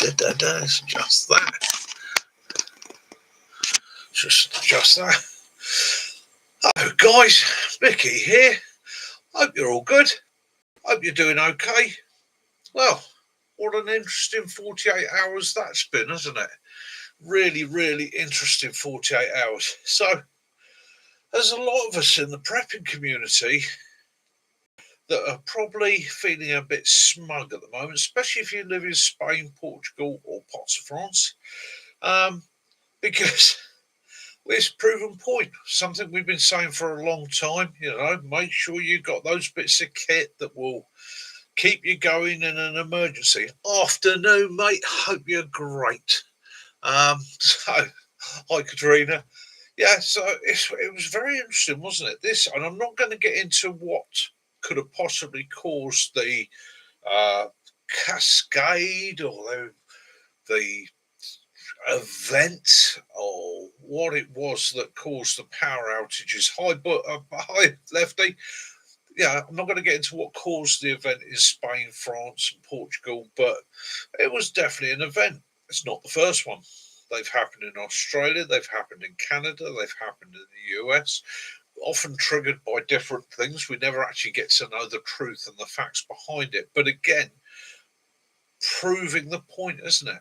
It's just that. Just that. Oh, guys, Mickey here. Hope you're all good. Hope you're doing okay. Well, what an interesting 48 hours that's been, hasn't it? Really, really interesting 48 hours. So, there's a lot of us in the prepping community that are probably feeling a bit smug at the moment, especially if you live in Spain, Portugal, or parts of France, because it's proven point. Something we've been saying for a long time. Make sure you got those bits of kit that will keep you going in an emergency. Afternoon, mate. Hope you're great. So, hi, Katrina. Yeah, so it was very interesting, wasn't it? This, and I'm not going to get into what could have possibly caused the cascade or the event or what it was that caused the power outages. Hi, Lefty. Yeah, I'm not going to get into what caused the event in Spain, France, and Portugal, but it was definitely an event. It's not the first one. They've happened in Australia, they've happened in Canada, they've happened in the US, often triggered by different things. We never actually get to know the truth and the facts behind it. But again, proving the point, isn't it?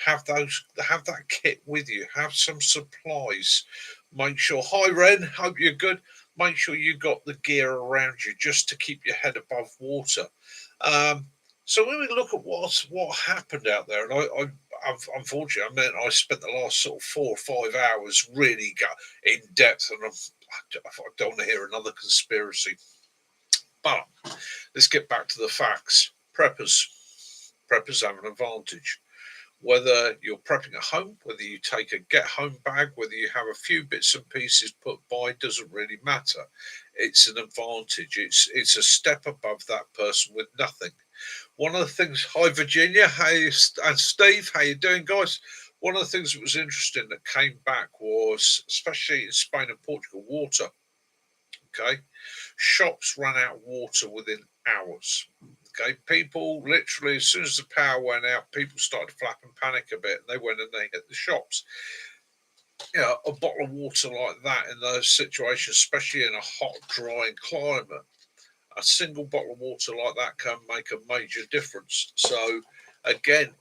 Have that kit with you, have some supplies. Make sure, hi Ren, hope you're good. Make sure you got the gear around you just to keep your head above water. So when we look at what happened out there, and unfortunately, I spent the last sort of 4 or 5 hours really in depth, and I don't want to hear another conspiracy. But let's get back to the facts. Preppers have an advantage. Whether you're prepping at home, whether you take a get-home bag, whether you have a few bits and pieces put by, doesn't really matter. It's an advantage. It's a step above that person with nothing. One of the things, hi Virginia, hey, and Steve, how you doing, guys? One of the things that was interesting that came back was, especially in Spain and Portugal, water. Okay, shops ran out of water within hours. Okay, people literally, as soon as the power went out, people started to flap and panic a bit, and they went and they hit the shops. A bottle of water like that in those situations, especially in a hot, dry climate, a single bottle of water like that can make a major difference. So, again,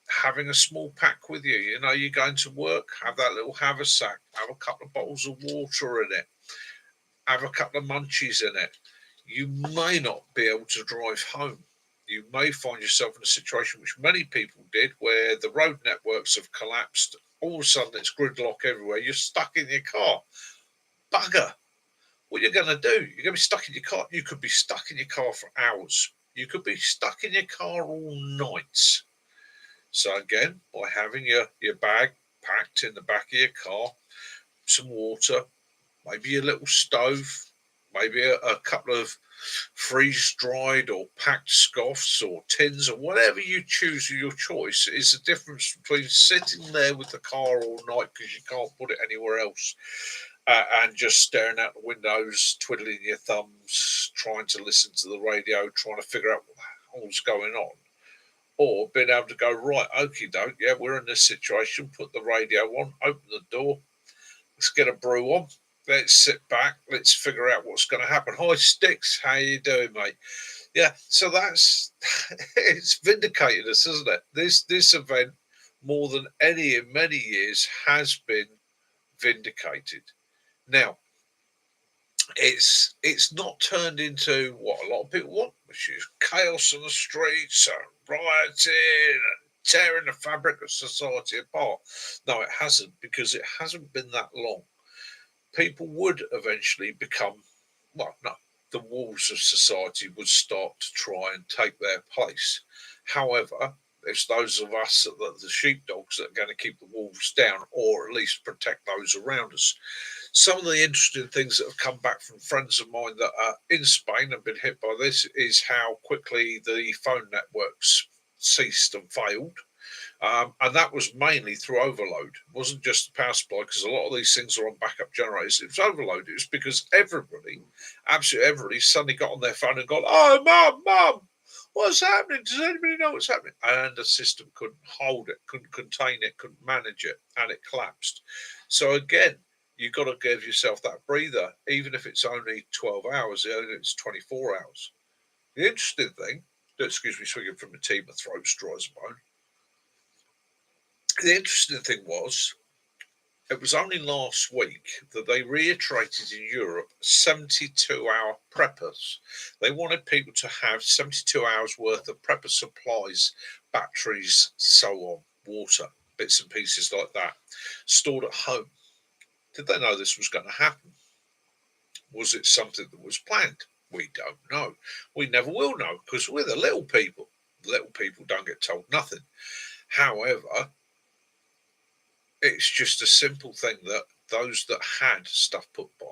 having a small pack with you, you're going to work, have that little haversack, have a couple of bottles of water in it, have a couple of munchies in it. You may not be able to drive home. You may find yourself in a situation which many people did, where the road networks have collapsed. All of a sudden, it's gridlock everywhere. You're stuck in your car. Bugger. What you're going to do? You're going to be stuck in your car. You could be stuck in your car for hours. You could be stuck in your car all night. So again, by having your bag packed in the back of your car, some water, maybe a little stove, maybe a couple of freeze-dried or packed scoffs or tins or whatever you choose your choice. Is the difference between sitting there with the car all night because you can't put it anywhere else and just staring out the windows, twiddling your thumbs, trying to listen to the radio, trying to figure out what's going on. Or being able to go, right, okie doke, yeah, we're in this situation, put the radio on, open the door, let's get a brew on. Let's sit back. Let's figure out what's going to happen. Hi, Sticks. How you doing, mate? Yeah, so that's it's vindicated us, isn't it? This event, more than any in many years, has been vindicated. Now, it's not turned into what a lot of people want, which is chaos on the streets and rioting and tearing the fabric of society apart. No, it hasn't, because it hasn't been that long. People would eventually become, the wolves of society would start to try and take their place. However, it's those of us, the sheepdogs, that are going to keep the wolves down, or at least protect those around us. Some of the interesting things that have come back from friends of mine that are in Spain and been hit by this is how quickly the phone networks ceased and failed. And that was mainly through overload. It wasn't just the power supply, because a lot of these things are on backup generators. It was overload. It was because everybody, absolutely everybody, suddenly got on their phone and gone, oh, mum, What's happening? Does anybody know what's happening? And the system couldn't hold it, couldn't contain it, couldn't manage it, and it collapsed. So again, you've got to give yourself that breather, even if it's only 12 hours, it's 24 hours. The interesting thing, excuse me, swinging from the tea, my throat's dry as a bone. The interesting thing was, it was only last week that they reiterated in Europe 72-hour preppers. They wanted people to have 72 hours worth of prepper supplies, batteries, so on, water, bits and pieces like that, stored at home. Did they know this was going to happen? Was it something that was planned? We don't know. We never will know because we're the little people. The little people don't get told nothing. However, it's just a simple thing that those that had stuff put by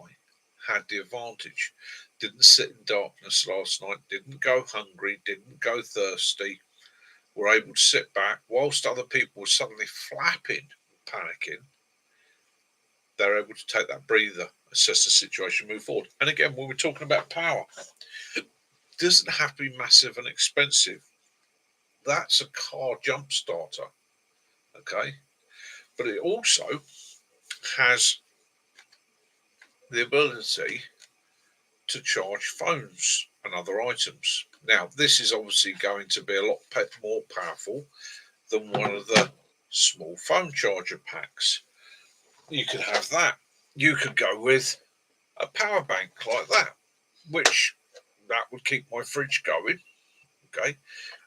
had the advantage. Didn't sit in darkness last night, didn't go hungry, didn't go thirsty, were able to sit back whilst other people were suddenly flapping, panicking. They're able to take that breather, assess the situation, move forward. And again, when we're talking about power, it doesn't have to be massive and expensive. That's a car jump starter. Okay. But it also has the ability to charge phones and other items. Now, this is obviously going to be a lot more powerful than one of the small phone charger packs. You could have that. You could go with a power bank like that, which that would keep my fridge going. Okay,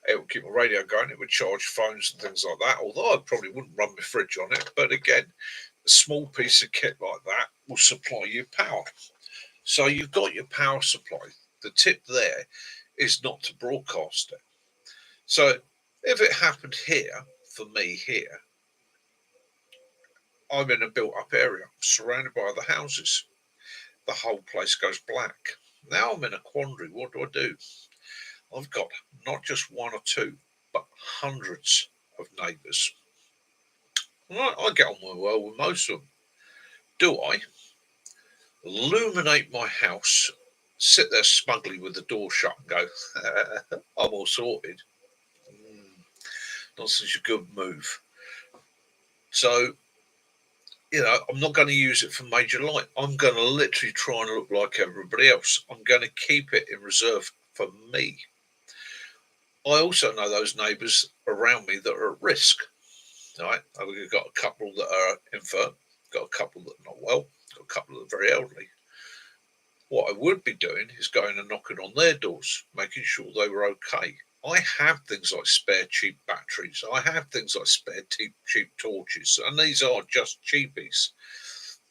it would keep my radio going. It would charge phones and things like that. Although I probably wouldn't run my fridge on it, but again, a small piece of kit like that will supply you power. So you've got your power supply. The tip there is not to broadcast it. So if it happened here, for me here, I'm in a built up area, surrounded by other houses. The whole place goes black. Now I'm in a quandary. What do I do? I've got not just one or two, but hundreds of neighbours. I get on well with most of them. Do I illuminate my house, sit there smugly with the door shut and go, I'm all sorted? Not such a good move. So, I'm not going to use it for major light. I'm going to literally try and look like everybody else. I'm going to keep it in reserve for me. I also know those neighbours around me that are at risk. Right? We've got a couple that are infirm, got a couple that are not well, got a couple that are very elderly. What I would be doing is going and knocking on their doors, making sure they were okay. I have things like spare cheap batteries. I have things like spare cheap torches, and these are just cheapies.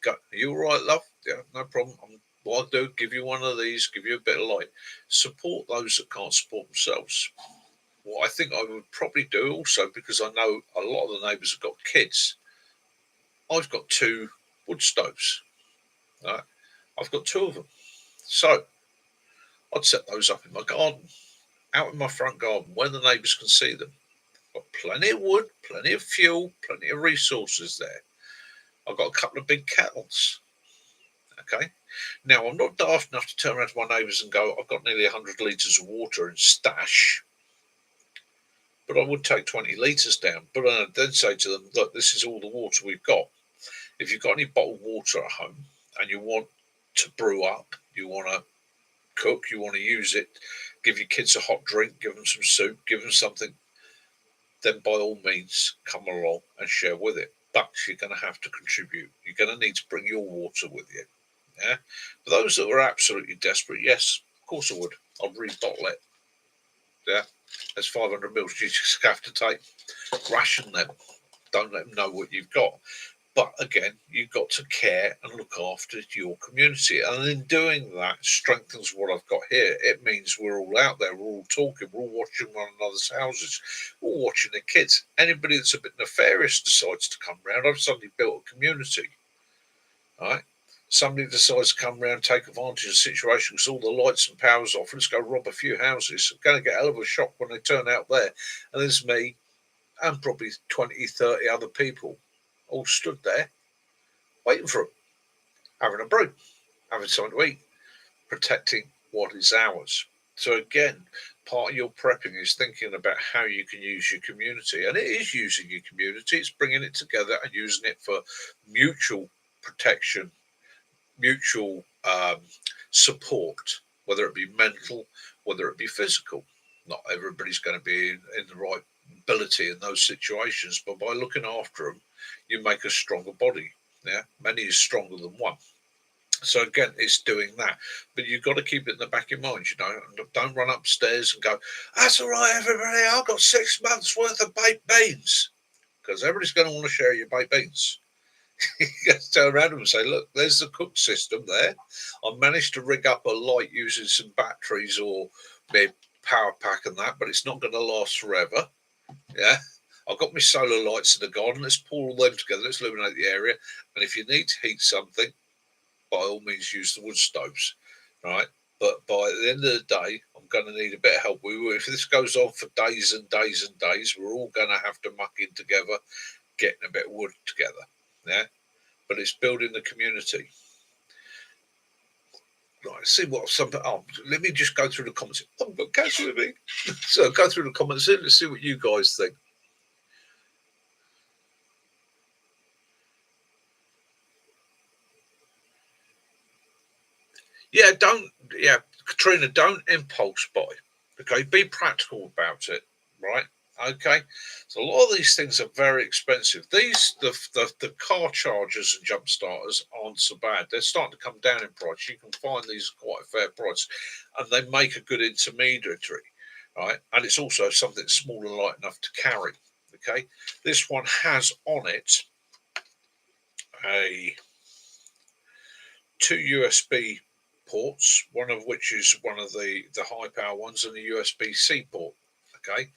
Are you all right, love? Yeah, no problem. What I'll do, give you one of these, give you a bit of light. Support those that can't support themselves. What I think I would probably do also, because I know a lot of the neighbours have got kids, I've got 2 wood stoves. Right? I've got 2 of them. So I'd set those up in my garden, out in my front garden, where the neighbours can see them. Got plenty of wood, plenty of fuel, plenty of resources there. I've got a couple of big kettles. Okay. Now, I'm not daft enough to turn around to my neighbours and go, I've got nearly 100 litres of water in stash. But I would take 20 litres down. But I'd then say to them, look, this is all the water we've got. If you've got any bottled water at home and you want to brew up, you want to cook, you want to use it, give your kids a hot drink, give them some soup, give them something, then by all means come along and share with it. But you're going to have to contribute. You're going to need to bring your water with you. Yeah. For those that are absolutely desperate, yes, of course I would. I'll rebottle it. Yeah. There's 500 mils you just have to take. Ration them. Don't let them know what you've got. But again, you've got to care and look after your community. And in doing that, strengthens what I've got here. It means we're all out there, we're all talking, we're all watching one another's houses, we're all watching the kids. Anybody that's a bit nefarious decides to come round, I've suddenly built a community. All right? Somebody decides to come round, take advantage of the situation because all the lights and power's off, let's go rob a few houses. I'm going to get a hell of a shock when they turn out there. And there's me and probably 20, 30 other people all stood there waiting for them, having a brew, having something to eat, protecting what is ours. So again, part of your prepping is thinking about how you can use your community, and it is using your community. It's bringing it together and using it for mutual protection, mutual support, whether it be mental, whether it be physical. Not everybody's going to be in the right ability in those situations, but by looking after them, you make a stronger body. Yeah, many is stronger than one. So again, it's doing that, but you've got to keep it in the back of your mind. Don't run upstairs and go, "That's all right, everybody. I've got 6 months worth of baked beans," because everybody's going to want to share your baked beans. You have to turn around and say, "Look, there's the cook system there. I managed to rig up a light using some batteries or maybe power pack and that, but it's not going to last forever." Yeah. I've got my solar lights in the garden. Let's pull all them together. Let's illuminate the area. And if you need to heat something, by all means use the wood stoves, right? But by the end of the day, I'm going to need a bit of help. If this goes on for days and days and days, we're all going to have to muck in together, getting a bit of wood together. Yeah, but it's building the community. Right, see what some. Oh, let me just go through the comments. Oh, but catch with me. So go through the comments and let's see what you guys think. Yeah, don't. Yeah, Katrina, don't impulse buy. Okay, be practical about it. Right. Okay. So a lot of these things are very expensive. The car chargers and jump starters aren't so bad. They're starting to come down in price. You can find these at quite a fair price, and they make a good intermediary. Right, and it's also something small and light enough to carry. Okay, this one has on it a two USB ports, one of which is one of the high power ones, and the USB C port. Okay,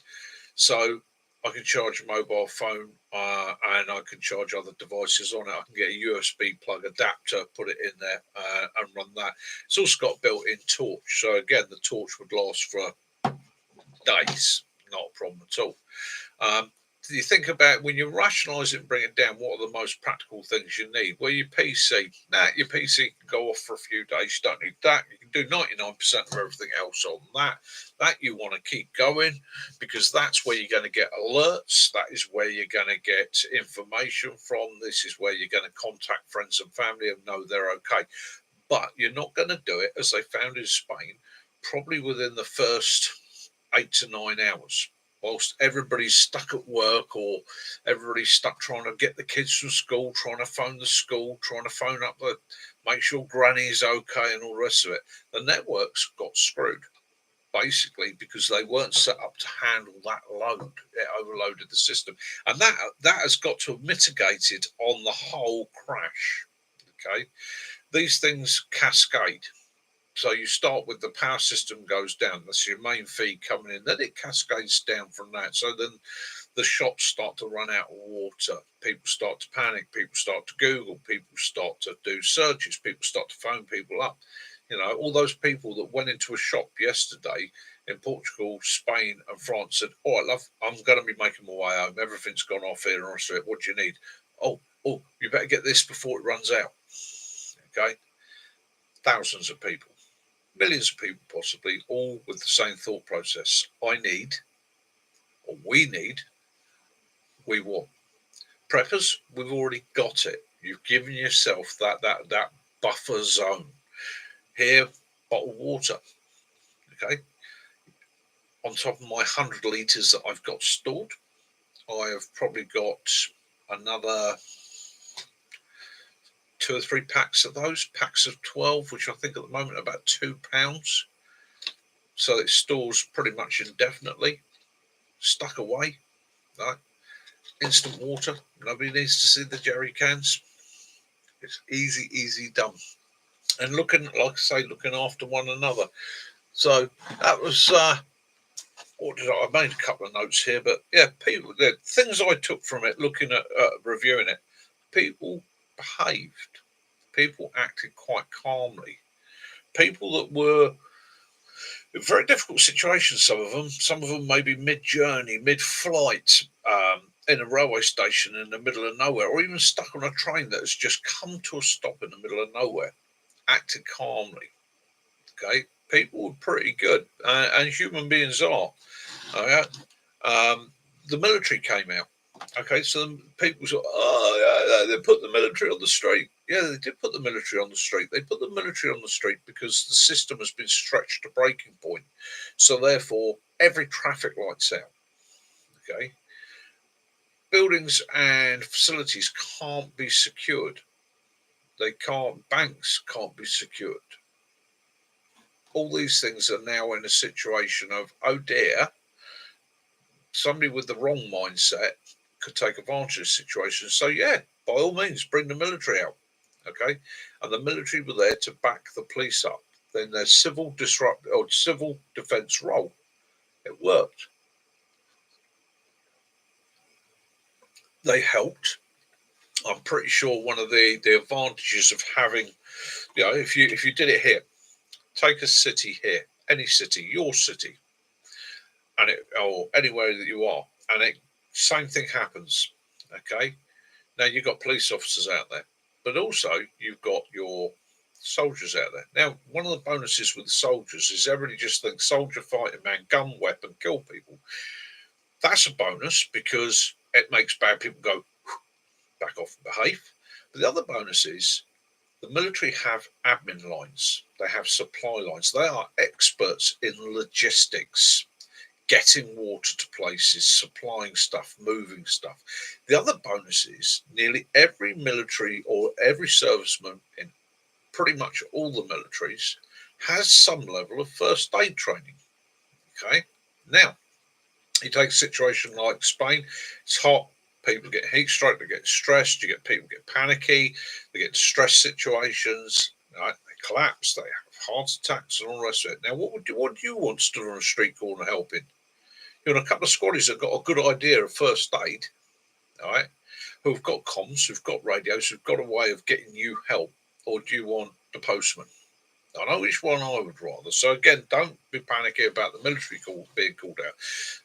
so I can charge a mobile phone and I can charge other devices on it. I can get a USB plug adapter, put it in there, and run that. It's also got a built-in torch, so again, the torch would last for days, not a problem at all. Um, you think about when you rationalise it and bring it down, what are the most practical things you need? Well, your PC. Now, your PC can go off for a few days. You don't need that. You can do 99% of everything else on that. That you want to keep going because that's where you're going to get alerts. That is where you're going to get information from. This is where you're going to contact friends and family and know they're okay. But you're not going to do it, as they found in Spain, probably within the first 8 to 9 hours whilst everybody's stuck at work or everybody's stuck trying to get the kids from school, trying to phone the school, trying to phone up the make sure granny's okay and all the rest of it. The networks got screwed basically because they weren't set up to handle that load. It overloaded the system. And that has got to have mitigated on the whole crash. Okay. These things cascade. So you start with the power system goes down. That's your main feed coming in. Then it cascades down from that. So then the shops start to run out of water. People start to panic. People start to Google. People start to do searches. People start to phone people up. All those people that went into a shop yesterday in Portugal, Spain, and France said, "All right, love, I'm going to be making my way home. Everything's gone off here and the rest of it. What do you need? Oh, you better get this before it runs out." Okay, thousands of people, millions of people possibly, all with the same thought process. I need, or we want. Preppers, we've already got it. You've given yourself that buffer zone. Here, bottled water. Okay. On top of my 100 litres that I've got stored, I have probably got another 2 or 3 packs of those, packs of 12, which I think at the moment are about £2. So it stores pretty much indefinitely, stuck away. Right? Instant water. Nobody needs to see the jerry cans. It's easy done. And looking, like I say, looking after one another. So that was what did I made a couple of notes here, but yeah, people, the things I took from it, looking at reviewing it, people behaved, people acted quite calmly, people that were in very difficult situations. Some of them maybe mid-journey, mid-flight, in a railway station in the middle of nowhere, or even stuck on a train that has just come to a stop in the middle of nowhere, acted calmly. Okay, people were pretty good, and human beings are. Okay? The military came out. Okay, so people say, "Oh, yeah, they put the military on the street." Yeah, they did put the military on the street. They put the military on the street because the system has been stretched to breaking point. So therefore, every traffic light's out. Okay, buildings and facilities can't be secured. They can't. Banks can't be secured. All these things are now in a situation of, oh dear, somebody with the wrong mindset could take advantage of the situation. So yeah, by all means, bring the military out. Okay, and the military were there to back the police up. Then their civil disrupt or civil defence role. It worked. They helped. I'm pretty sure one of the advantages of having, if you did it here, take a city here, any city, your city, and it or anywhere that you are, and it same thing happens. Okay, now you've got police officers out there, but also you've got your soldiers out there. Now, one of the bonuses with the soldiers is everybody just thinks soldier, fighting man, gun, weapon, kill people. That's a bonus because it makes bad people go back off and behave. But the other bonus is the military have admin lines, they have supply lines, they are experts in logistics, getting water to places, supplying stuff, moving stuff. The other bonus is nearly every military or every serviceman in pretty much all the militaries has some level of first aid training. Okay. Now, you take a situation like Spain, it's hot, people get heat stroke, they get stressed, you get people get panicky, they get stress situations, right? They collapse, they have heart attacks and all the rest of it. Now, what do you want stood on a street corner helping? You want a couple of squaddies that have got a good idea of first aid, all right, who've got comms, who've got radios, who've got a way of getting you help, or do you want the postman? I know which one I would rather. So again, don't be panicky about the military being called out.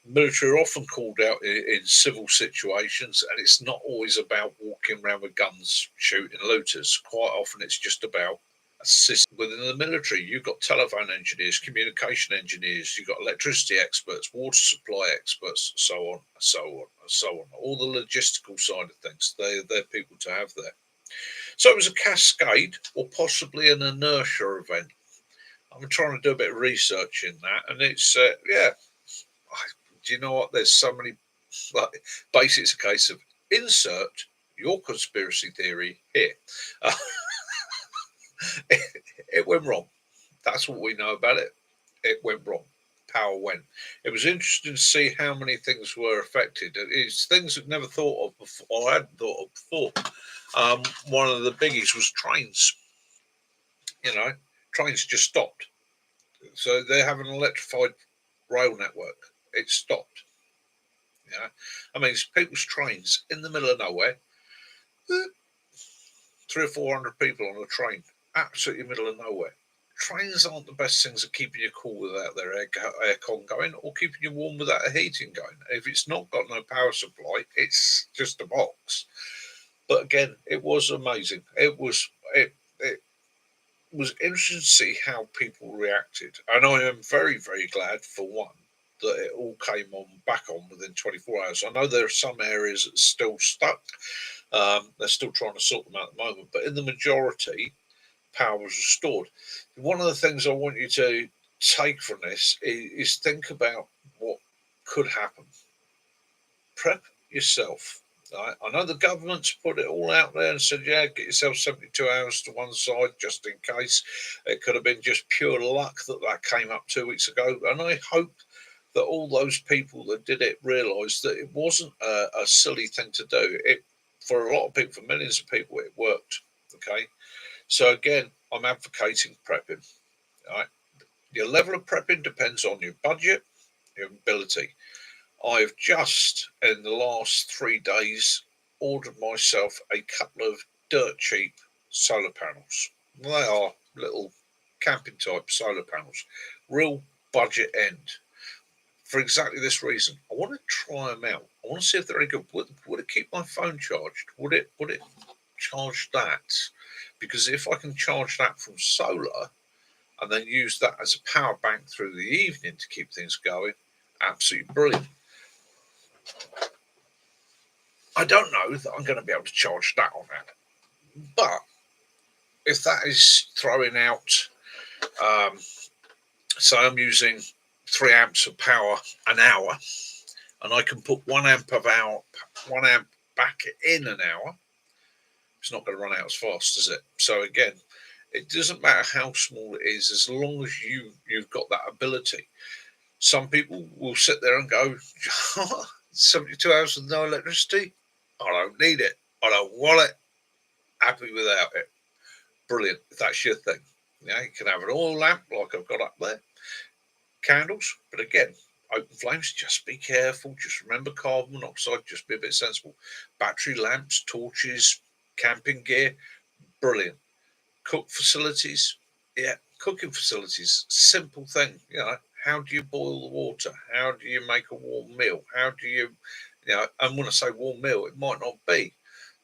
Military are often called out in civil situations, and it's not always about walking around with guns shooting looters. Quite often, it's just about assist within the military. You've got telephone engineers, communication engineers, you've got electricity experts, water supply experts, so on, and so on, and so on. All the logistical side of things, they're people to have there. So it was a cascade or possibly an inertia event. I'm trying to do a bit of research in that, and it's yeah. Do you know what? There's so many. Like, basically, it's a case of insert your conspiracy theory here. Uh, it went wrong. That's what we know about it. It went wrong. Power went. It was interesting to see how many things were affected. It's things I've never thought of before, or I hadn't thought of before. One of the biggies was trains. You know, trains just stopped. So they have an electrified rail network. It stopped. Yeah, I mean, it's people's trains in the middle of nowhere. Three or 400 people on a train, absolutely middle of nowhere. Trains aren't the best things at keeping you cool without their aircon going, or keeping you warm without a heating going. If it's not got no power supply, it's just a box. But again, it was amazing. It was interesting to see how people reacted, and I am very very glad for one that it all came on back on within 24 hours. I know there are some areas that are still stuck. They're still trying to sort them out at the moment, but in the majority, power was restored. One of the things I want you to take from this is think about what could happen. Prep yourself. Right? I know the government's put it all out there and said, yeah, get yourself 72 hours to one side just in case. It could have been just pure luck that came up 2 weeks ago. And I hope that all those people that did it realised that it wasn't a silly thing to do. It for a lot of people, for millions of people, it worked. Okay, so again, I'm advocating prepping. All right, your level of prepping depends on your budget, your ability. I've just in the last 3 days ordered myself a couple of dirt cheap solar panels. They are little camping type solar panels, real budget end for exactly this reason. I want to try them out. I want to see if they're any good. Would it keep my phone charged? Would it charge that? Because if I can charge that from solar, and then use that as a power bank through the evening to keep things going. Absolutely brilliant. I don't know that I'm going to be able to charge that on that, but if that is throwing out, so I'm using 3 amps of power an hour, and I can put 1 amp back in an hour. It's not going to run out as fast, is it? So again, it doesn't matter how small it is, as long as you've got that ability. Some people will sit there and go, 72 hours with no electricity? I don't need it. I don't want it. Happy without it. Brilliant. If that's your thing. Yeah, you can have an oil lamp like I've got up there. Candles. But again, open flames, just be careful. Just remember carbon monoxide. Just be a bit sensible. Battery lamps, torches, camping gear. Brilliant. Cook facilities. Yeah, cooking facilities. Simple thing. How do you boil the water? How do you make a warm meal? How do you, and when I say warm meal, it might not be,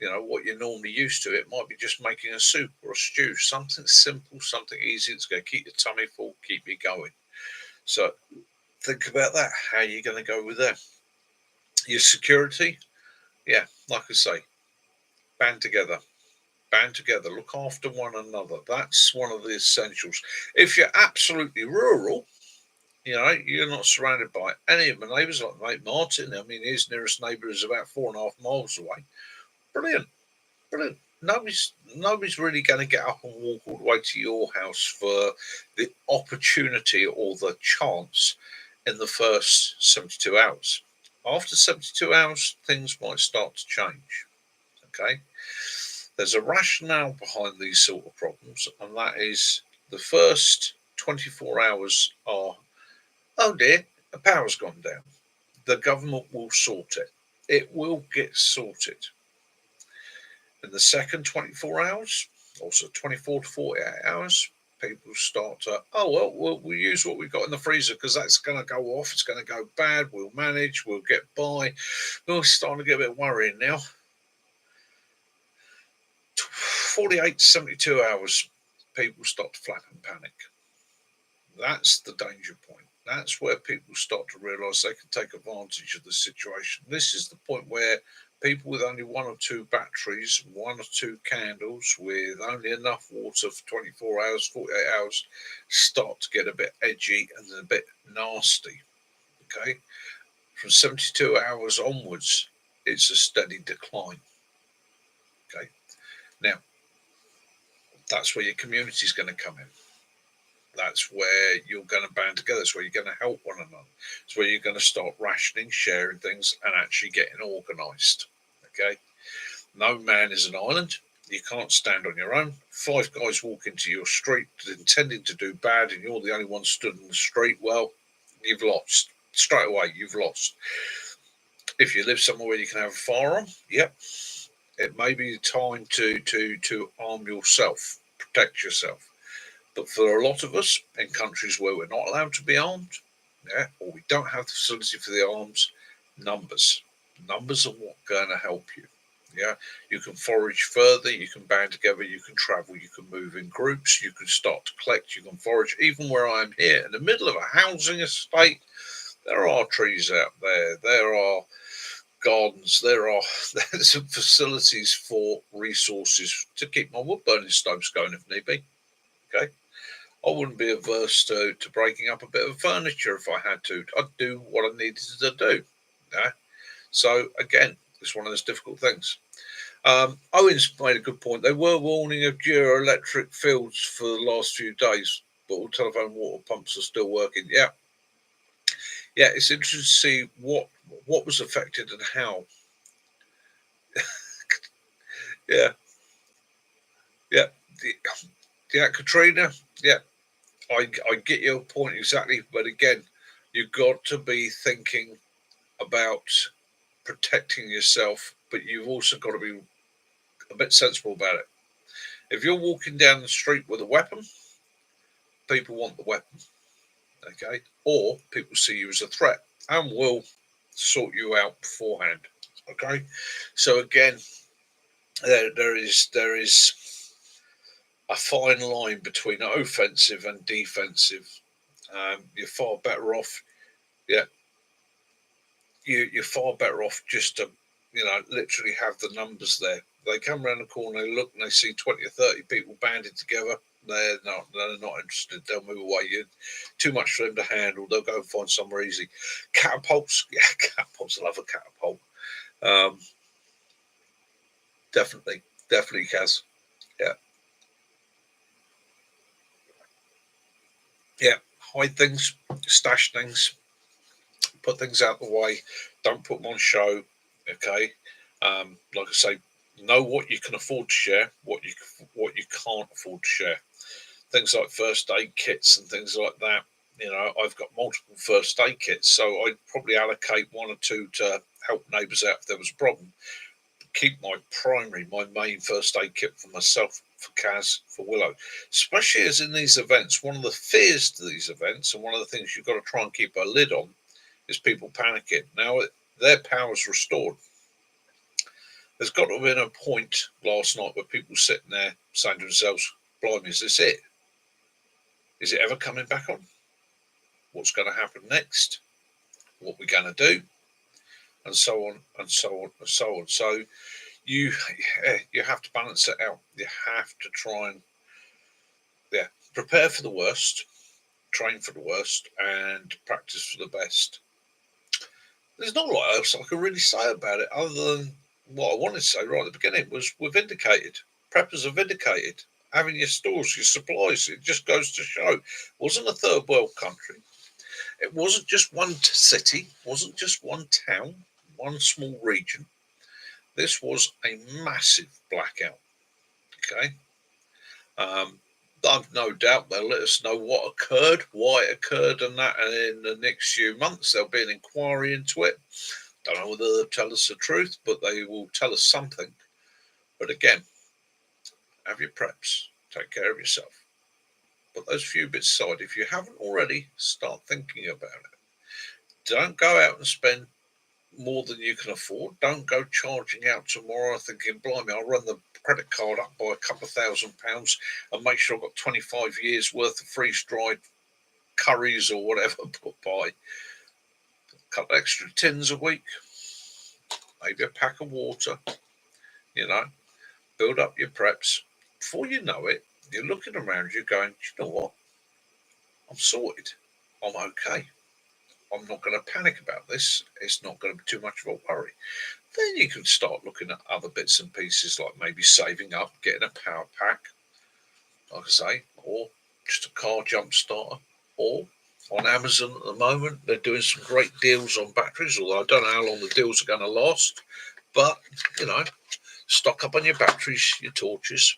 what you're normally used to. It might be just making a soup or a stew, something simple, something easy that's going to keep your tummy full, keep you going. So think about that. How are you going to go with that? Your security, yeah, like I say, band together. Band together, look after one another. That's one of the essentials. If you're absolutely rural, you're not surrounded by any of my neighbours, like mate Martin. I mean, his nearest neighbour is about 4.5 miles away. Brilliant, brilliant. Nobody's really going to get up and walk all the way to your house for the opportunity or the chance in the first 72 hours. After 72 hours, things might start to change. Okay, there's a rationale behind these sort of problems, and that is the first 24 hours are, oh dear, the power's gone down. The government will sort it. It will get sorted. In the second 24 hours, also 24 to 48 hours, people start to, oh, well, we'll use what we've got in the freezer because that's going to go off. It's going to go bad. We'll manage. We'll get by. We're starting to get a bit worrying now. 48 to 72 hours, people start to flap and panic. That's the danger point. That's where people start to realise they can take advantage of the situation. This is the point where people with only 1 or 2 batteries, 1 or 2 candles, with only enough water for 24 hours, 48 hours, start to get a bit edgy and a bit nasty. Okay? From 72 hours onwards, it's a steady decline. Okay? Now, that's where your community is going to come in. That's where you're going to band together. It's where you're going to help one another. It's where you're going to start rationing, sharing things, and actually getting organised. Okay? No man is an island. You can't stand on your own. 5 guys walk into your street intending to do bad, and you're the only one stood in the street. Well, you've lost. Straight away, you've lost. If you live somewhere where you can have a firearm, yep, it may be time to arm yourself, protect yourself. But for a lot of us in countries where we're not allowed to be armed, yeah, or we don't have the facility for the arms, numbers are what going to help you. Yeah, you can forage further, you can band together, you can travel, you can move in groups, you can start to collect, you can forage. Even where I am here in the middle of a housing estate, there are trees out there, there are gardens, there's some facilities for resources to keep my wood burning stoves going if need be. Okay. I wouldn't be averse to breaking up a bit of furniture if I had to. I'd do what I needed to do. Yeah. So again, it's one of those difficult things. Owen's made a good point. They were warning of geoelectric fields for the last few days, but all telephone water pumps are still working. Yeah. Yeah, it's interesting to see what was affected and how. Yeah. Yeah. Yeah, Katrina. Yeah. I get your point exactly, but again, you've got to be thinking about protecting yourself, but you've also got to be a bit sensible about it. If you're walking down the street with a weapon, people want the weapon, okay? Or people see you as a threat and will sort you out beforehand, okay? So again, there is a fine line between offensive and defensive. You're far better off. Yeah, you're far better off just to, literally have the numbers there. They come around the corner, they look, and they see 20 or 30 people banded together. They're not interested. They'll move away. You're too much for them to handle. They'll go and find somewhere easy. Catapults, yeah, catapults. I love a catapult. Um, definitely, Kaz. Yeah, yeah. Hide things, stash things, put things out the way. Don't put them on show. Okay. Like I say, know what you can afford to share, what you can't afford to share. Things like first aid kits and things like that. I've got multiple first aid kits, so I'd probably allocate one or two to help neighbours out if there was a problem. Keep my main first aid kit for myself, for Kaz, for Willow. Especially as in these events, one of the fears to these events, and one of the things you've got to try and keep a lid on, is people panicking. Now, their power's restored. There's got to have been a point last night where people sitting there saying to themselves, "Blimey, is this it? Is it ever coming back on? What's going to happen next? What we're going to do?" And so on and so on and so on. So you you have to balance it out. You have to try and prepare for the worst, train for the worst, and practice for the best. There's not a lot else I can really say about it other than what I wanted to say right at the beginning was we're vindicated. Preppers are vindicated. Having your stores, your supplies, it just goes to show. It wasn't a third world country. It wasn't just one city, wasn't just one town, one small region. This was a massive blackout. Okay. I've no doubt they'll let us know what occurred, why it occurred, and that. And in the next few months, there'll be an inquiry into it. Don't know whether they'll tell us the truth, but they will tell us something. But again, have your preps, take care of yourself. Put those few bits aside. If you haven't already, start thinking about it. Don't go out and spend more than you can afford. Don't go charging out tomorrow thinking, "Blimey, I'll run the credit card up by a couple of £1,000 and make sure I've got 25 years worth of freeze dried curries or whatever put by." A couple of extra tins a week, maybe a pack of water, you know, build up your preps. Before you know it, you're looking around you going, "You know what? I'm sorted. I'm okay. I'm not going to panic about this. It's not going to be too much of a worry." Then you can start looking at other bits and pieces like maybe saving up, getting a power pack, like I say, or just a car jump starter. Or on Amazon at the moment, they're doing some great deals on batteries, although I don't know how long the deals are going to last. But, stock up on your batteries, your torches.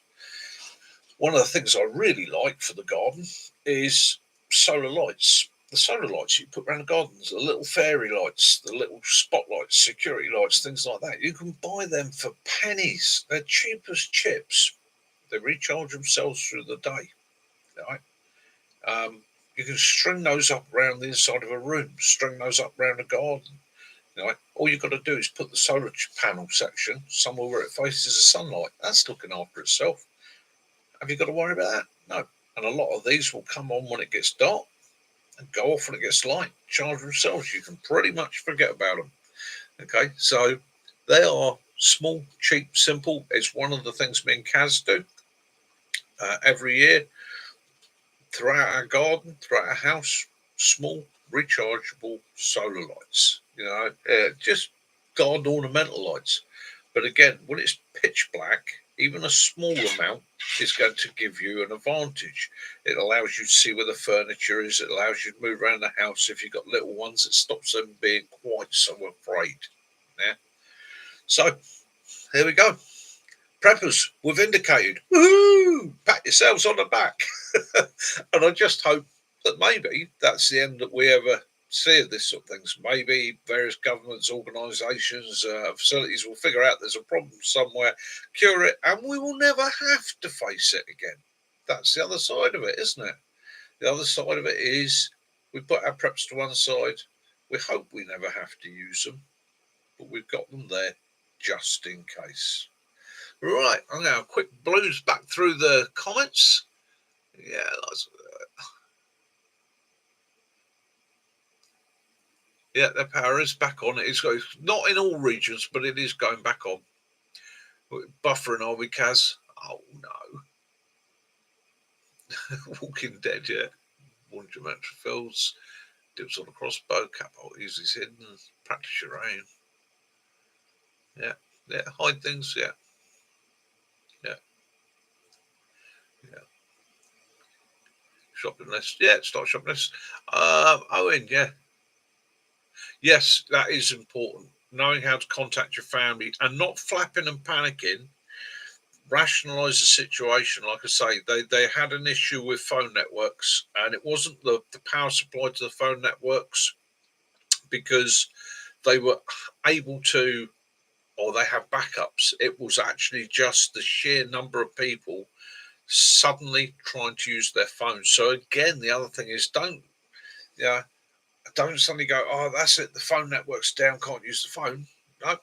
One of the things I really like for the garden is solar lights. The solar lights you put around the gardens, the little fairy lights, the little spotlights, security lights, things like that. You can buy them for pennies. They're cheap as chips. They recharge themselves through the day. Right? You can string those up around the inside of a room, string those up around a garden. All you've got to do is put the solar panel section somewhere where it faces the sunlight. That's looking after itself. Have you got to worry about that? No. And a lot of these will come on when it gets dark and go off when it gets light. Charge themselves. You can pretty much forget about them. Okay, so they are small, cheap, simple. It's one of the things me and Kaz do every year throughout our garden, throughout our house. Small, rechargeable solar lights. Just garden ornamental lights. But again, when it's pitch black, even a small amount is going to give you an advantage. It allows you to see where the furniture is. It allows you to move around the house. If you've got little ones, it stops them being quite so afraid. Yeah. So here we go. Preppers, we're vindicated. Woohoo! Pat yourselves on the back. And I just hope that maybe that's the end that we ever see of this sort of things. Maybe various governments, organisations, facilities will figure out there's a problem somewhere, cure it, and we will never have to face it again. That's the other side of it, isn't it? The other side of it is we put our preps to one side. We hope we never have to use them, but we've got them there just in case. Right, I'm going to quick blues back through the comments. Yeah, yeah, the power is back on. It's not in all regions, but it is going back on. Buffering, are we, Kaz? Oh no. Walking Dead, yeah. One geometric fields, dips on a crossbow, catapult easily hidden, practice your aim. Yeah, yeah, hide things, yeah. Yeah. Yeah. Shopping list. Yeah, start shopping list. Owen, yeah. Yes, that is important. Knowing how to contact your family and not flapping and panicking. Rationalize the situation. Like I say, they had an issue with phone networks, and it wasn't the power supply to the phone networks because they were able to, or they have backups. It was actually just the sheer number of people suddenly trying to use their phones. So again, the other thing is don't suddenly go, oh, that's it, the phone network's down, can't use the phone. No,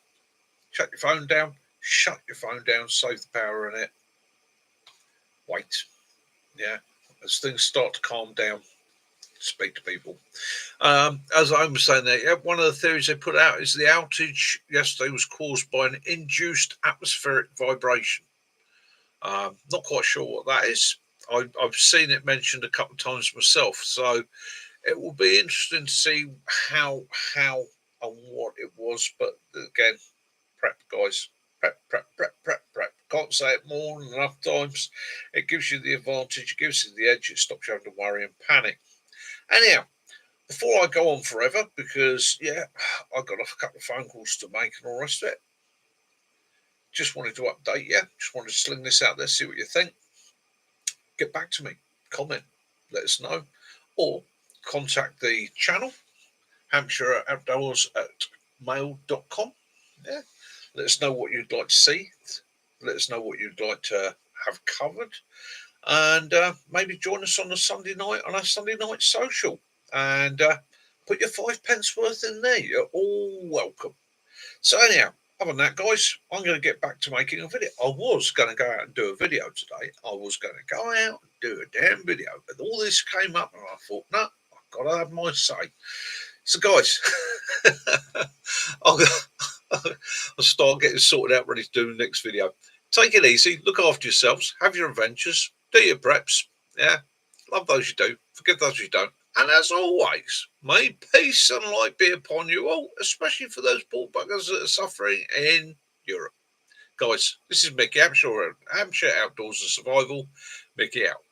shut your phone down, shut your phone down, save the power in it. Wait, yeah, as things start to calm down, speak to people. As I was saying there, one of the theories they put out is the outage yesterday was caused by an induced atmospheric vibration. Not quite sure what that is. I've seen it mentioned a couple of times myself, so it will be interesting to see how and what it was. But again, prep, guys, prep. Can't say it more than enough times. It gives you the advantage, it gives you the edge, it stops you having to worry and panic. Anyhow, before I go on forever, because I've got a couple of phone calls to make and all the rest of it. Just wanted to update you. Just wanted to sling this out there, see what you think. Get back to me, comment, let us know, or contact the channel, Hampshire Outdoors at mail.com. Yeah. Let us know what you'd like to see. Let us know what you'd like to have covered. And maybe join us on a Sunday night on our Sunday night social. And put your 5 pence worth in there. You're all welcome. So anyhow, other than that, guys, I'm going to get back to making a video. I was going to go out and do a video today. I was going to go out and do a damn video. But all this came up and I thought, no, I've got to have my say. So, guys, I'll start getting sorted out, ready to do the next video. Take it easy. Look after yourselves. Have your adventures. Do your preps. Yeah. Love those you do. Forgive those you don't. And as always, may peace and light be upon you all, especially for those poor buggers that are suffering in Europe. Guys, this is Mickey, Hampshire Outdoors and Survival. Mickey out.